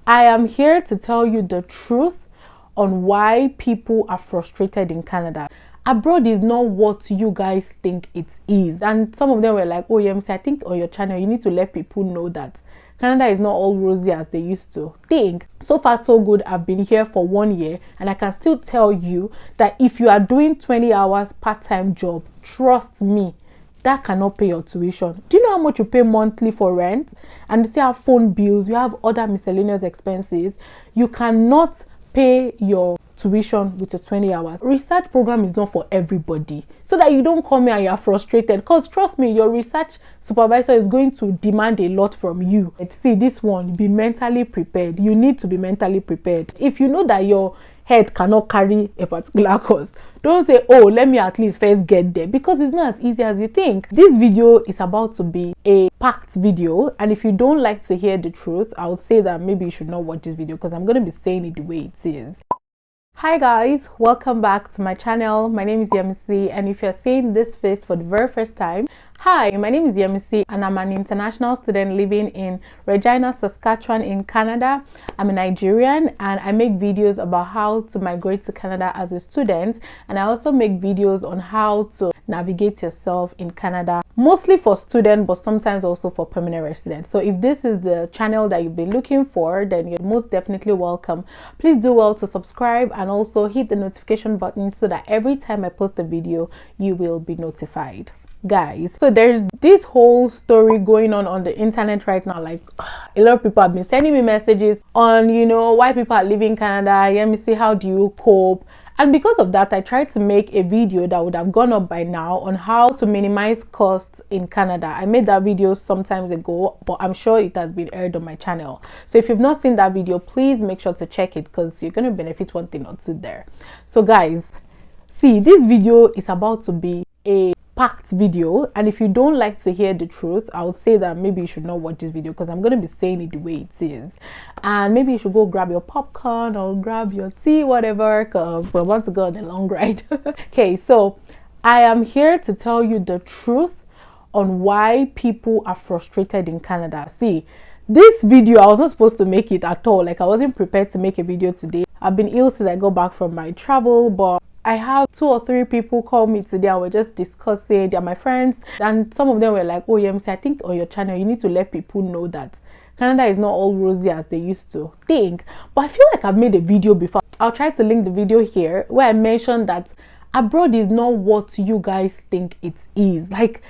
I am here to tell you the truth on why people are frustrated in Canada. Abroad is not what you guys think it is. And some of them were like, oh, Yemisi, I think on your channel, you need to let people know that Canada is not all rosy as they used to think. So far, so good. I've been here for 1 year and I can still tell you that if you are doing 20 hours part-time job, trust me, that cannot pay your tuition. Do you know how much you pay monthly for rent? And you still have phone bills, you have other miscellaneous expenses. You cannot pay your tuition with your 20 hours. Research program is not for everybody, so that you don't come here and you're frustrated, because trust me, your research supervisor is going to demand a lot from you. See, this one, be mentally prepared. You need to be mentally prepared. If you know that your head cannot carry a particular course, don't say, oh, let me at least first get there, because it's not as easy as you think. This video is about to be a packed video, and if you don't like to hear the truth, I would say that maybe you should not watch this video, because I'm going to be saying it the way it is. Hi guys, welcome back to my channel. My name is Yemisi, and if you're seeing this face for the very first time, hi, my name is Yemisi and I'm an international student living in Regina, Saskatchewan in Canada. I'm a Nigerian and I make videos about how to migrate to Canada as a student, and I also make videos on how to navigate yourself in Canada, mostly for students but sometimes also for permanent residents. So if this is the channel that you've been looking for, then you're most definitely welcome. Please do well to subscribe and also hit the notification button so that every time I post a video you will be notified. Guys, so there's this whole story going on the internet right now. Like, a lot of people have been sending me messages on, you know, why people are leaving Canada. Let me see, how do you cope? And because of that, I tried to make a video that would have gone up by now on how to minimize costs in Canada. I made that video some times ago, but I'm sure it has been aired on my channel. So if you've not seen that video, please make sure to check it, because you're going to benefit one thing or two there. So guys, see, this video is about to be a packed video, and if you don't like to hear the truth, I would say that maybe you should not watch this video, because I'm going to be saying it the way it is. And maybe you should go grab your popcorn or grab your tea, whatever, because I want to go on a long ride. Okay, so I am here to tell you the truth on why people are frustrated in Canada. See, this video, I was not supposed to make it at all. Like, I wasn't prepared to make a video today. I've been ill since I got back from my travel, but I have 2 or 3 people call me today and we're just discussing. They're my friends, and some of them were like, oh, Yemisi, I think on your channel you need to let people know that Canada is not all rosy as they used to think. But I feel like I've made a video before. I'll try to link the video here where I mentioned that abroad is not what you guys think it is. Like,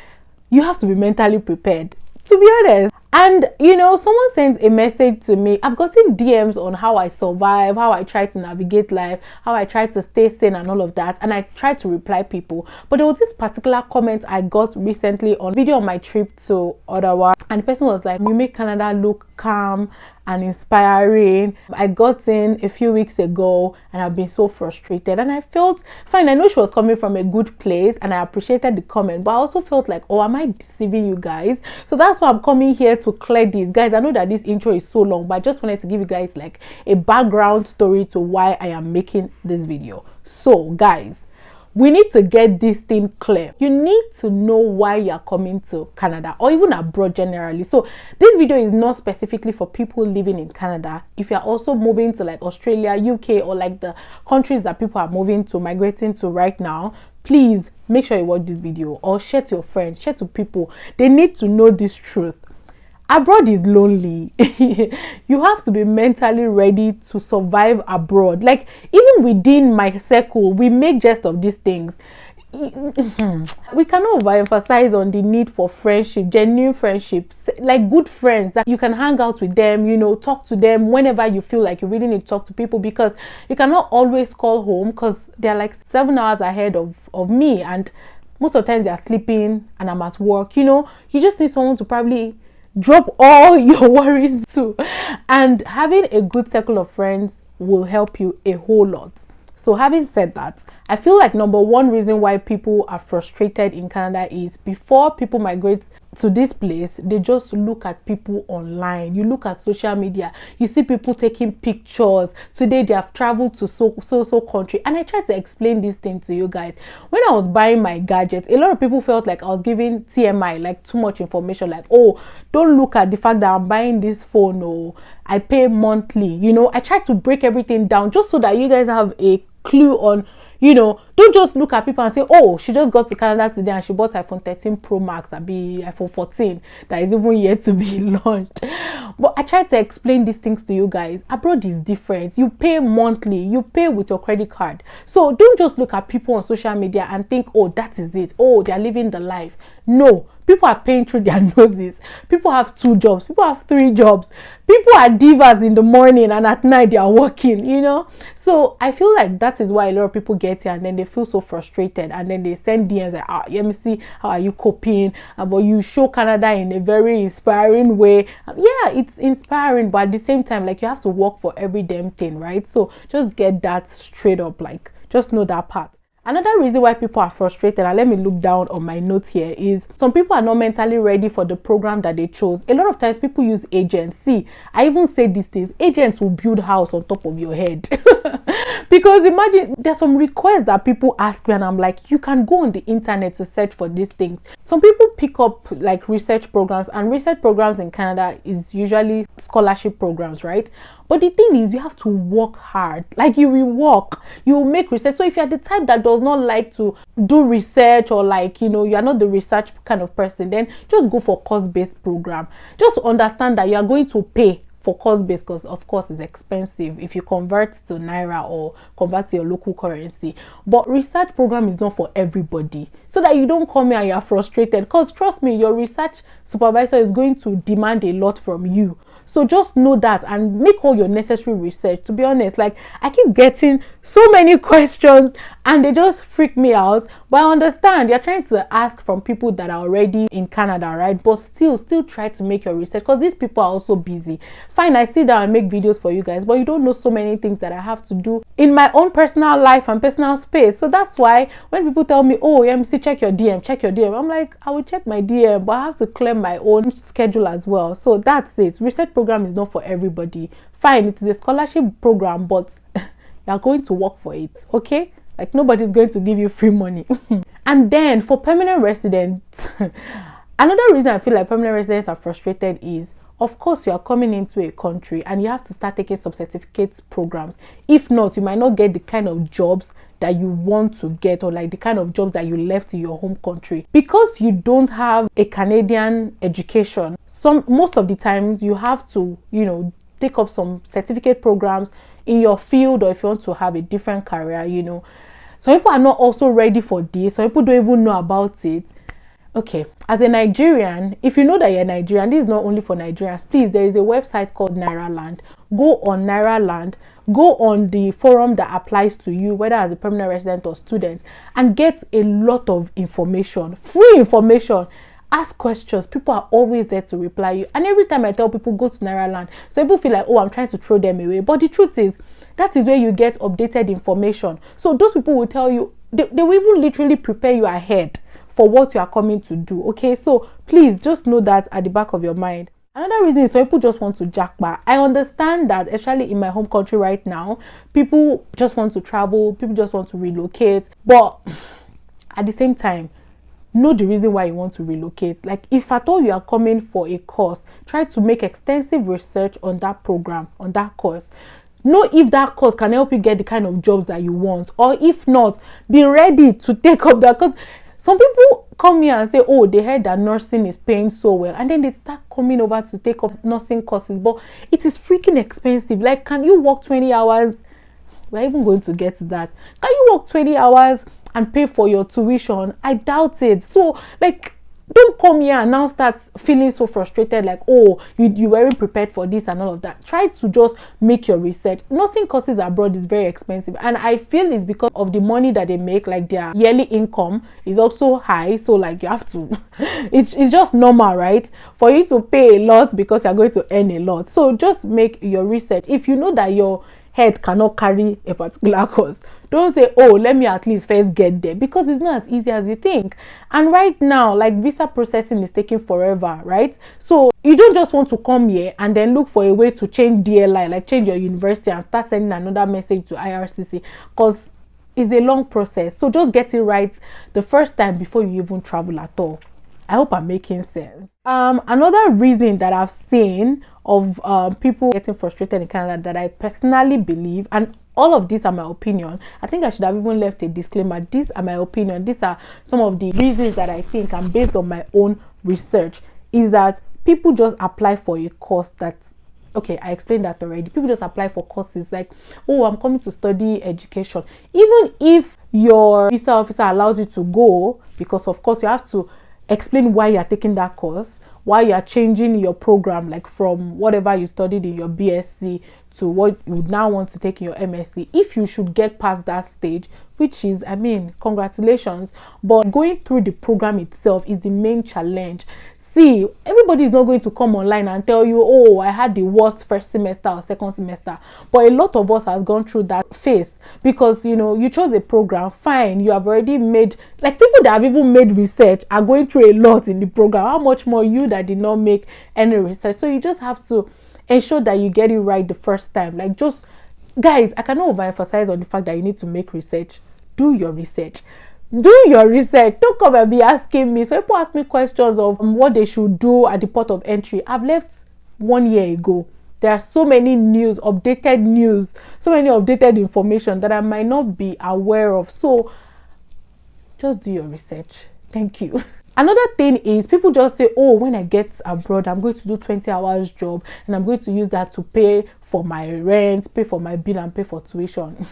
you have to be mentally prepared, to be honest. And you know, someone sent a message to me. I've gotten DMs on how I survive, how I try to navigate life, how I try to stay sane and all of that, and I try to reply people. But there was this particular comment I got recently on video on my trip to Ottawa, and the person was like, you make Canada look calm and inspiring. I got in a few weeks ago and I've been so frustrated, and I felt fine. I know she was coming from a good place and I appreciated the comment, but I also felt like, oh, am I deceiving you guys? So that's why I'm coming here to clear this. Guys, I know that this intro is so long, but I just wanted to give you guys like a background story to why I am making this video. So guys, we need to get this thing clear. You need to know why you're coming to Canada, or even abroad generally. So this video is not specifically for people living in Canada. If you're also moving to like Australia, UK, or like the countries that people are moving to, migrating to right now, please make sure you watch this video or share to your friends, share to people. They need to know this truth. Abroad is lonely. You have to be mentally ready to survive abroad. Like, even within my circle, we make jest of these things. We cannot overemphasize on the need for friendship, genuine friendships, like good friends that you can hang out with them, you know, talk to them whenever you feel like you really need to talk to people, because you cannot always call home, because they're like 7 hours ahead of me, and most of the times they're sleeping and I'm at work. You know, you just need someone to probably drop all your worries to, and having a good circle of friends will help you a whole lot. So having said that, I feel like number one reason why people are frustrated in Canada is before people migrate to this place, they just look at people online. You look at social media, you see people taking pictures. Today they have traveled to so country, and I try to explain this thing to you guys. When I was buying my gadgets, a lot of people felt like I was giving TMI, like too much information, like, oh, don't look at the fact that I'm buying this phone, or I pay monthly. You know, I try to break everything down just so that you guys have a clue on, you know, don't just look at people and say, oh, she just got to Canada today and she bought iPhone 13 Pro Max, or be iPhone 14 that is even yet to be launched. But I try to explain these things to you guys. Abroad is different. You pay monthly, you pay with your credit card. So don't just look at people on social media and think, oh, that is it, oh, they're living the life. No, people are paying through their noses. People have 2 jobs, people have 3 jobs, people are divas in the morning and at night they are working, you know. So I feel like that is why a lot of people get here and then they feel so frustrated, and then they send DMs like, Yemisi, how are you coping? But you show Canada in a very inspiring way. Yeah, it's inspiring, but at the same time, like, you have to work for every damn thing, right? So just get that straight up, like, just know that part. Another reason why people are frustrated, and let me look down on my notes here, is some people are not mentally ready for the program that they chose. A lot of times people use agents. See, I even say these things, agents will build house on top of your head. Because imagine, there's some requests that people ask me and I'm like, you can go on the internet to search for these things. Some people pick up like research programs, and research programs in Canada is usually scholarship programs, right? But the thing is, you have to work hard. Like, you will work, you will make research. So if you're the type that does not like to do research, or like, you know, you're not the research kind of person, then just go for course-based program. Just understand that you are going to pay for course-based, because of course it's expensive if you convert to Naira or convert to your local currency. But research program is not for everybody, so that you don't come here and you're frustrated, because trust me, your research supervisor is going to demand a lot from you. So just know that and make all your necessary research. To be honest, like, I keep getting so many questions and they just freak me out. But I understand you're trying to ask from people that are already in Canada, right? But still try to make your research, because these people are also busy. Fine, I sit down and make videos for you guys, but you don't know so many things that I have to do in my own personal life and personal space. So that's why when people tell me, oh, Yemisi, check your DM, I'm like, I will check my DM, but I have to clear my own schedule as well. So that's it. Research program is not for everybody. Fine, it is a scholarship program, but you're going to work for it, okay? Like, nobody's going to give you free money. And then for permanent residents, another reason I feel like permanent residents are frustrated is, of course, you are coming into a country and you have to start taking some certificates programs. If not, you might not get the kind of jobs that you want to get, or like the kind of jobs that you left in your home country, because you don't have a Canadian education. Most of the times you have to, you know, take up some certificate programs in your field, or if you want to have a different career, you know. Some people are not also ready for this. Some people don't even know about it. Okay, as a Nigerian, if you know that you're Nigerian, this is not only for Nigerians, please, there is a website called Nairaland. Go on Nairaland, go on the forum that applies to you, whether as a permanent resident or student, and get a lot of information, free information. Ask questions. People are always there to reply you. And every time I tell people go to Nairaland, so people feel like, oh, I'm trying to throw them away. But the truth is, that is where you get updated information. So those people will tell you, they will even literally prepare you ahead for what you are coming to do. Okay, so please just know that at the back of your mind. Another reason is, so people just want to jackpot. I understand that, especially in my home country right now, people just want to travel, people just want to relocate. But at the same time, know the reason why you want to relocate. Like, if at all you are coming for a course, try to make extensive research on that program, on that course. Know if that course can help you get the kind of jobs that you want, or if not, be ready to take up that. Because some people come here and say, oh, they heard that nursing is paying so well, and then they start coming over to take up nursing courses, but it is freaking expensive. Like, can you work 20 hours? We're even going to get to that. Can you work 20 hours and pay for your tuition? I doubt it. So, like, don't come here and now start feeling so frustrated, like, oh, you weren't prepared for this and all of that. Try to just make your research. Nursing courses abroad is very expensive, and I feel it's because of the money that they make. Like, their yearly income is also high, so like you have to it's just normal, right, for you to pay a lot because you're going to earn a lot. So just make your research. If you know that your head cannot carry a particular course. Don't say, oh, let me at least first get there, because it's not as easy as you think. And right now, like, visa processing is taking forever, right? So you don't just want to come here and then look for a way to change DLI, like change your university and start sending another message to IRCC, because it's a long process. So just get it right the first time before you even travel at all. I hope I'm making sense. Another reason that I've seen of people getting frustrated in Canada that I personally believe, and all of these are my opinion. I think I should have even left a disclaimer. These are my opinion. These are some of the reasons that I think, and based on my own research, is that people just apply for a course that's, okay, I explained that already. People just apply for courses like, oh, I'm coming to study education. Even if your visa officer allows you to go, because of course you have to explain why you are taking that course, why you are changing your program, like from whatever you studied in your BSc to what you now want to take in your MSc. If you should get past that stage, which is, I mean, congratulations, but going through the program itself is the main challenge. See, everybody is not going to come online and tell you, oh, I had the worst first semester or second semester. But a lot of us has gone through that phase, because, you know, you chose a program, fine, you have already made, like, people that have even made research are going through a lot in the program. How much more you that did not make any research? So you just have to ensure that you get it right the first time. Like, just, guys, I cannot overemphasize on the fact that you need to make research. Do your research. Do your research. Don't come and be asking me. So people ask me questions of what they should do at the port of entry. I've left 1 year ago. There are so many news, updated news, so many updated information that I might not be aware of. So just do your research. Thank you. Another thing is, people just say, oh, when I get abroad, I'm going to do 20 hours job and I'm going to use that to pay for my rent, pay for my bill, and pay for tuition.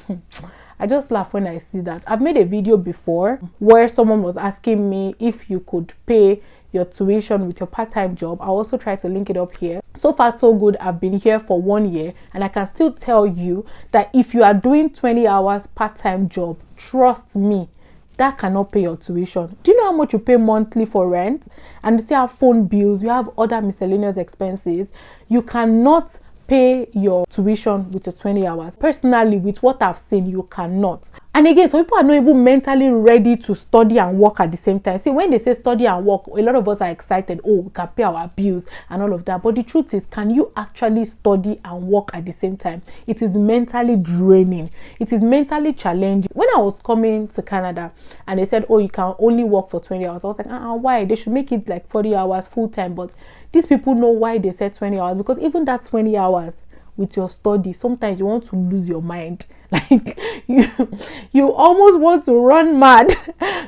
I just laugh when I see that. I've made a video before where someone was asking me if you could pay your tuition with your part-time job. I'll also try to link it up here. So far so good. I've been here for 1 year and I can still tell you that if you are doing 20 hours part-time job, trust me, that cannot pay your tuition. Do you know how much you pay monthly for rent? And you still have phone bills, you have other miscellaneous expenses. You cannot pay your tuition with your 20 hours. Personally, with what I've seen, you cannot. And again, some people are not even mentally ready to study and work at the same time. See, when they say study and work, a lot of us are excited. Oh, we can pay our bills and all of that. But the truth is, can you actually study and work at the same time? It is mentally draining. It is mentally challenging. When I was coming to Canada and they said, oh, you can only work for 20 hours, I was like, why? They should make it like 40 hours full time. But these people know why they said 20 hours, because even that 20 hours with your study, sometimes you want to lose your mind. Like, you almost want to run mad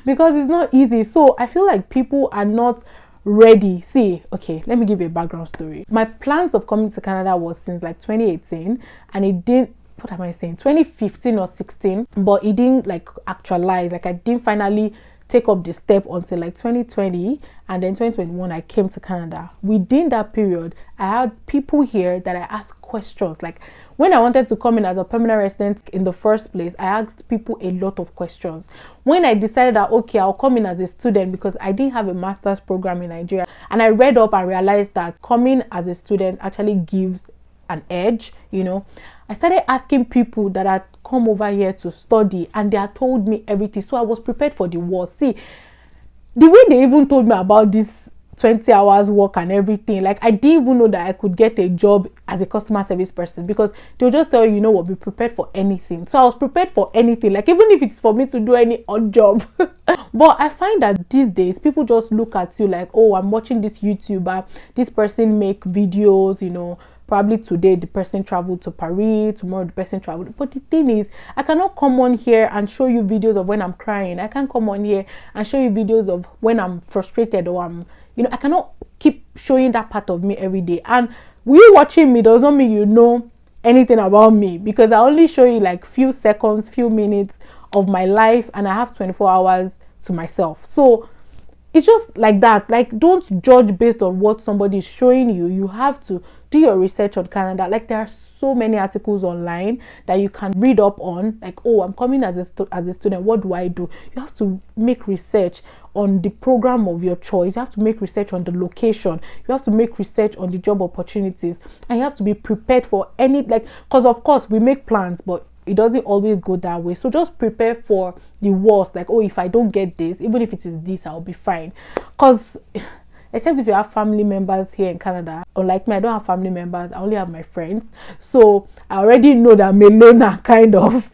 because it's not easy. So I feel like people are not ready. See, okay, let me give you a background story. My plans of coming to Canada was since like 2018, and it didn't, what am I saying, 2015 or 16, but it didn't like actualize. Like, I didn't finally take up the step until like 2020, and then 2021 I came to Canada. Within that period, I had people here that I asked questions. Like, when I wanted to come in as a permanent resident in the first place, I asked people a lot of questions. When I decided that, okay, I'll come in as a student, because I didn't have a master's program in Nigeria, and I read up and realized that coming as a student actually gives an edge, you know. I started asking people that had come over here to study, and they had told me everything. So I was prepared for the worst. See, the way they even told me about this 20 hours work and everything, like, I didn't even know that I could get a job as a customer service person, because they'll just tell you, you know what, be prepared for anything. So I was prepared for anything, like, even if it's for me to do any odd job. But I find that these days people just look at you like, oh, I'm watching this YouTuber, this person make videos, you know, probably today the person traveled to Paris, tomorrow the person traveled. But the thing is, I cannot come on here and show you videos of when I'm crying. I can't come on here and show you videos of when I'm frustrated, or I'm, you know, I cannot keep showing that part of me every day. And you watching me does not mean you know anything about me, because I only show you like few seconds, few minutes of my life, and I have 24 hours to myself. So it's just like that. Like, don't judge based on what somebody is showing you. You have to do your research on Canada. Like, there are so many articles online that you can read up on. Like, oh, I'm coming as a student, what do I do? You have to make research on the program of your choice. You have to make research on the location. You have to make research on the job opportunities, and you have to be prepared for any, like, because of course we make plans, but it doesn't always go that way. So just prepare for the worst. Like, oh, if I don't get this, even if it is this, I'll be fine. Because except if you have family members here in Canada, unlike me, I don't have family members, I only have my friends. So I already know that I'm a loner, kind of.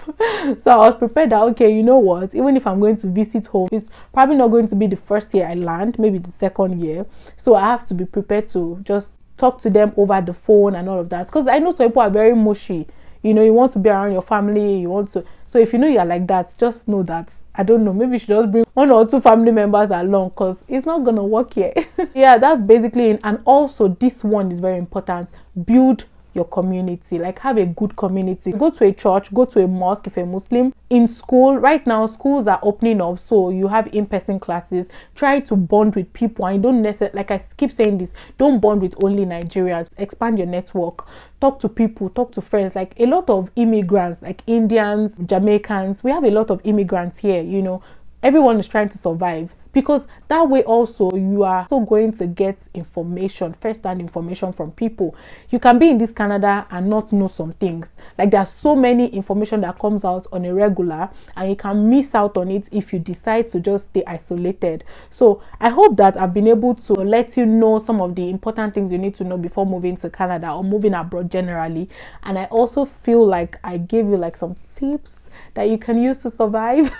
So I was prepared that, okay, you know what, even if I'm going to visit home, it's probably not going to be the first year I land, maybe the second year. So I have to be prepared to just talk to them over the phone and all of that. Because I know some people are very mushy. You know, you want to be around your family, you want to. So if you know you're like that, just know that, I don't know, maybe you should just bring 1 or 2 family members along, because it's not gonna work here. Yeah, that's basically it. And also, this one is very important: build your community. Like, have a good community. Go to a church, go to a mosque if you're Muslim. In school, right now schools are opening up, so you have in-person classes. Try to bond with people, and don't necessarily, like I keep saying this, don't bond with only Nigerians. Expand your network, talk to people, talk to friends. Like, a lot of immigrants, like Indians, Jamaicans, we have a lot of immigrants here. You know, everyone is trying to survive, because that way also you are also going to get information, first-hand information from people. You can be in this Canada and not know some things. Like, there's so many information that comes out on a regular, and you can miss out on it if you decide to just stay isolated. So I hope that I've been able to let you know some of the important things you need to know before moving to Canada or moving abroad generally. And I also feel like I gave you like some tips that you can use to survive.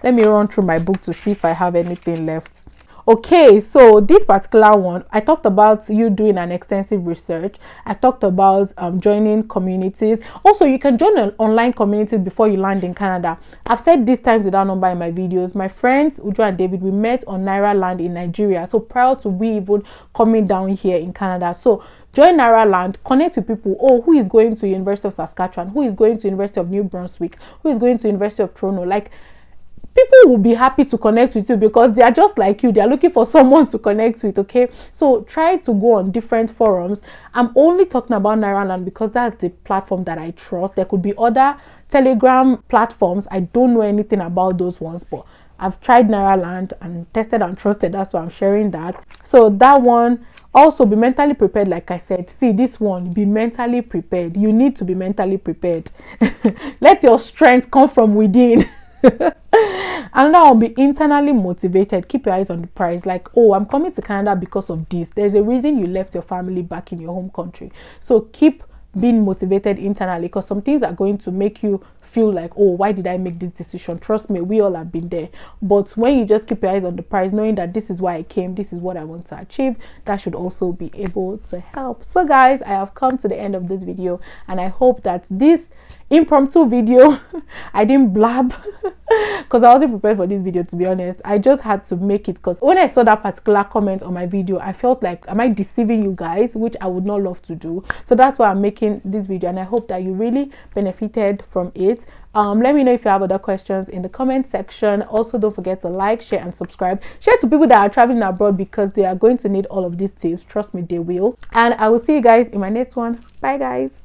Let me run through my book to see if I have anything left. Okay, so this particular one, I talked about you doing an extensive research. I talked about joining communities. Also, you can join an online community before you land in Canada. I've said this times without number in my videos. My friends Uju and David, we met on Naira Land in Nigeria, so prior to we even coming down here in Canada. So join Naira Land, connect with people. Oh, who is going to University of Saskatchewan? Who is going to University of New Brunswick? Who is going to University of Toronto? Like, people will be happy to connect with you, because they are just like you. They are looking for someone to connect with. Okay, so try to go on different forums. I'm only talking about Naira Land because that's the platform that I trust. There could be other Telegram platforms. I don't know anything about those ones, but I've tried Naira Land and tested and trusted. That's why I'm sharing that. So that one. Also, be mentally prepared. Like I said, see, this one, be mentally prepared. You need to be mentally prepared. Let your strength come from within. Another one, be internally motivated. Keep your eyes on the prize. Like, oh, I'm coming to Canada because of this. There's a reason you left your family back in your home country. So keep being motivated internally, because some things are going to make you feel like, oh, why did I make this decision? Trust me, we all have been there. But when you just keep your eyes on the prize, knowing that this is why I came, this is what I want to achieve, that should also be able to help. So guys, I have come to the end of this video, and I hope that this impromptu video, I didn't blab because I wasn't prepared for this video, to be honest. I just had to make it, because when I saw that particular comment on my video, I felt like, am I deceiving you guys? Which I would not love to do. So that's why I'm making this video, and I hope that you really benefited from it. Let me know if you have other questions in the comment section. Also, don't forget to like, share, and subscribe. Share to people that are traveling abroad, because they are going to need all of these tips. Trust me, they will. And I will see you guys in my next one. Bye guys.